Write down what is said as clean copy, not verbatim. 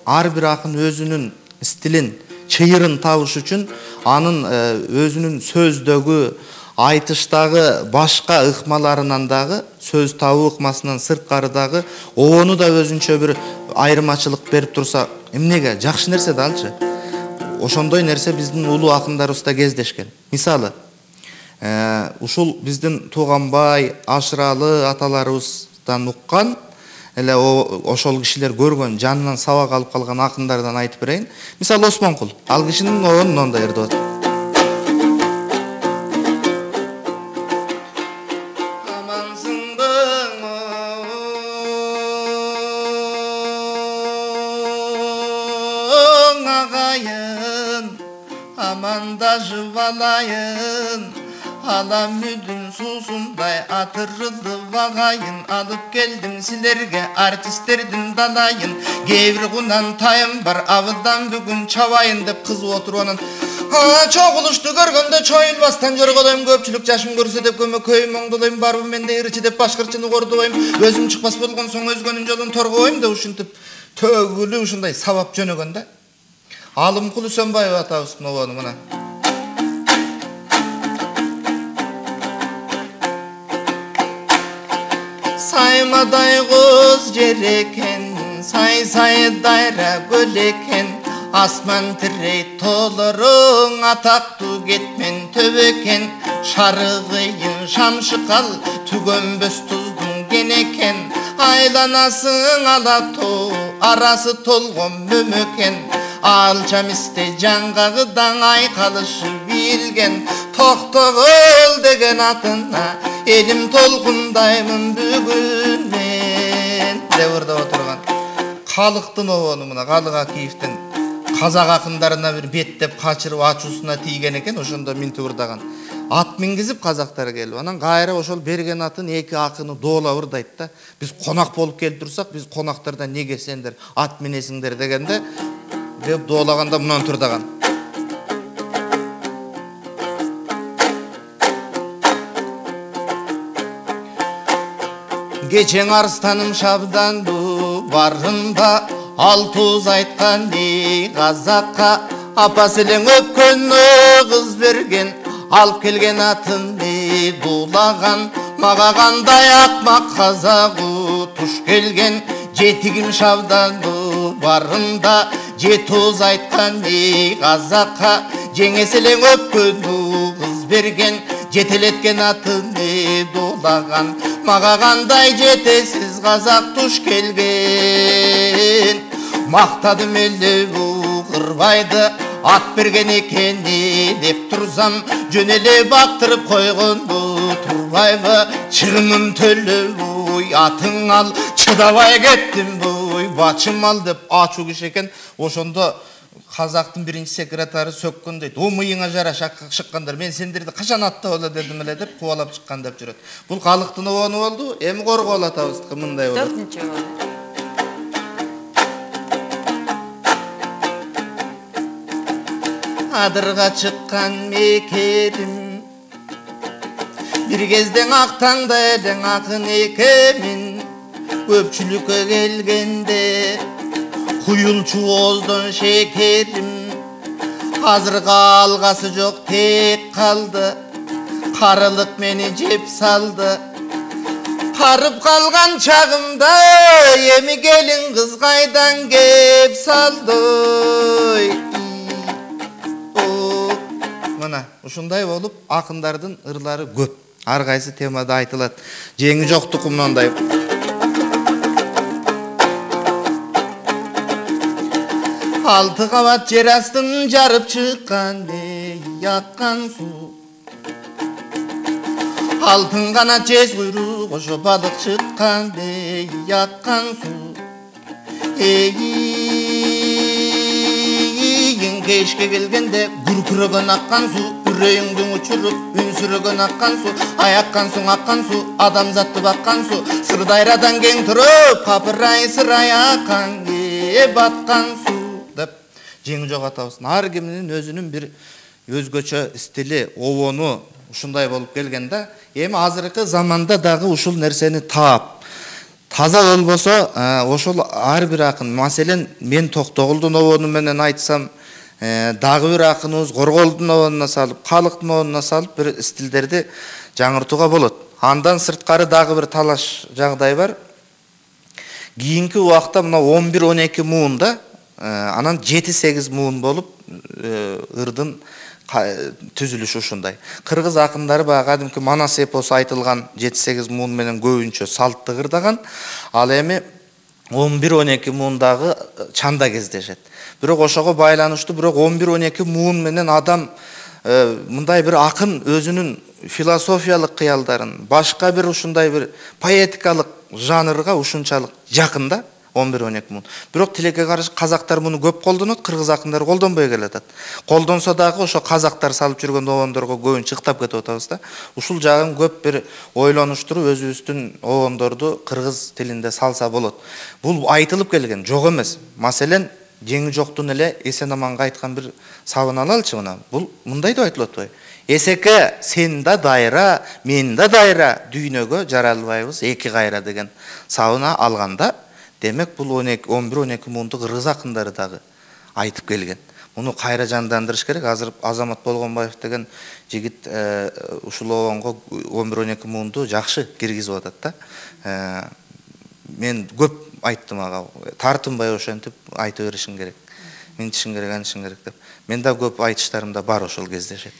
ар бир акын өзүнүн стилин, чыйырын табыш үчүн анын өзүнүн сөздөгү, айтыштагы башка ыкмаларынан дагы, сөз табуу ыкмасынан сырткары дагы обону да өзүнчө бир айырмачылык берип турса, эмнеге жакшы нерсе да алчы. Ошондой нерсе биздин улуу акындарыбызда кездешкен. Мисалы, ушул биздин Туганбай, Ашыралы аталарыбыздан уккан, эле ошол кишилер көргөн, жанынан сабак алып калган акындардан айтып берейин. Мисалы Осмонкул, ал кишинин обонун мондай ырдап атат. Amandajı valayın, alam müdün susunday atırıldı vagayın, alıp geldim silerge artistlerden dalayın. Gevri kunan tayım var avıdan bugün çavayın dep kızı oturuanın. Çoğuluştu görgönde çoyulbastan jorgolayım, köpçülük yaşım görse dep köme köyüm oңдолойм, barbu mende iriçi dep başkırçını kordolayım. Özüm çıkpas bolgon soň özgönün jolun torgoyim da uşuntip tөгүлү ушундай сабап жөнөгөндө. Алымкул Үсөнбаев атабыздын обону мына. Saymaday kız jereken, say dayra göleken, asman tirey tolorun ataktu getmen töveken, şarıgıyın şamşıkal tügönbös tuzdun geneken, aylanasın alato arası tolgon mömöken, alçam iste jangagıdan aykalışı bilgen, toktogul degen atına elim tolkundaymun бүгүн мен деп ырдап отурган. Калыктын обону мына Калык Акиевдин казак акындарына бир беттеп качырып ачуусуна тийген экен, ошондо минтип ырдаган. Ат мингизип казактар келип, анан кайра ошол берген атын эки акыны доолап ырдайт да. Биз конак болуп келип турсак, биз конактардан неге сендер ат минесиңдер дегенде деп доолаганда мынантип ырдаган. Geçen arstanım şabdandu barında, altuz aytkan ey kazakka, apasılın öpkönü kız bergen, alp kelgen atın ey dulagan, maga kanday akmak kazaku tuş kelgen, jetigim şabdandu barında, jetuz aytkan ey kazakka, jеңесілің öpkönü kız bergen, жетелеткен атын дулаған, маға қандай жетесіз қазақ туш келген. Мақтадым елді Қырбайды, ат берген екен деп тұрсам, жөнеле бақтырып қойған Турбайды. Чырымым төлі атың ал, чыдабай кеттім бачым ал деп ачу киш екен. Ошондо Қазақтың биринчи секретары сөккөн дейт. О мыйыңа жара шыққандар, мен сендерді қашан аттап алады дедим эле деп кубалап шыққан деп жүрөт. Бул Калыктын обону болду. Эми Коргоол атабыздыкы мындай болот. 4-чү болот. Адырга чыккан мекерим, бир кезден актаңда элең акын экемин, көпчүлүккө келгенде Kuyulçu ozdun şekerim, hazırga algası yok tek kaldı, karılık meni cep saldı. Karıp kalgan çağımda yemi gelin kız kaydan gep saldı. Mana ушундай болуп акындардын ырлары көп. Ар кайсы темада айтылат. Жеңи жоктук мындай. Altı kavat yer astın jarıp çıkkan yakkan su. Altın kanat cez kuyruk oşo balık çıkkan yakkan su. Eyin keşke gelgende gürkürögön akkan su. Yüreğiңдүн uçurup ünsürögön akkan su. Ayakkan su akkan su, adamzatты bakkan su. Sırdayradan keng turup kapıray sıray akkan batkan su. Жеңи жок атабыздын ар кимдин өзүнүн бир өзгөчө стили, обону ушундай болуп келген да. Эми азыркы заманда дагы ушул нерсени таап, таза болбосо ошол ар бир акын, маселен мен Токтогулдун обону менен айтсам, дагы бир акыныбыз Корголдун обонуна салып, калыктын обонуна салып бир стилдерди жаңыртууга болот. Андан сырткары дагы бир талаш жагдай бар. Кийинки убакта мына 11-12 муунда, анан 7-8 муун болуп ырдын түзүлүшү ушундай. Кыргыз акындары баягы кадимки Манас эпосу айтылган 7-8 муун менен көбүнчө салтты ырдаган. Ал эми 11-12 муундагы чанда кездешет. Бирок ошого байланыштуу, бирок 11-12 муун менен адам мындай бир акын өзүнүн философиялык кыялдарын, башка бир ушундай бир поэтикалык жанрга ушунчалык жакын да 11-12 муун. Бирок тилекке каршы казактар муну көп колдонот, кыргыз акындары колдонбой келатат. Колдонсо дагы ошо казактар салып жүргөн обондорго көбүнчө ыктап кетип атабыз да. Ушул жагын көп бир ойлонуштуруп өзүбүздүн обондорду кыргыз тилинде салса болот. Бул айтылып келген, жок эмес. Маселен, Жеңи жоктун эле эсен аманга айткан бир сабын алалычы мына. Бул мындай деп айтылып атпайбы? Эсеке сен да дайра, мен да дайра, дүйнөгө жаралбайбыз эки кайра деген сабына алганда, демек бул 11-12 муунду кыргыз акындары дагы айтып келген. Муну кайра жандандырыш керек. Азыр Азамат Болгонбаев деген жигит ушул обонго 11-12 муунду жакшы киргизип атат да. Мен көп айттым ага, тартынбай ошентип айта беришиң керек. Минтишиң керек, анышың керек деп. Мен да көп айтыштарымда бар ошол кездешет.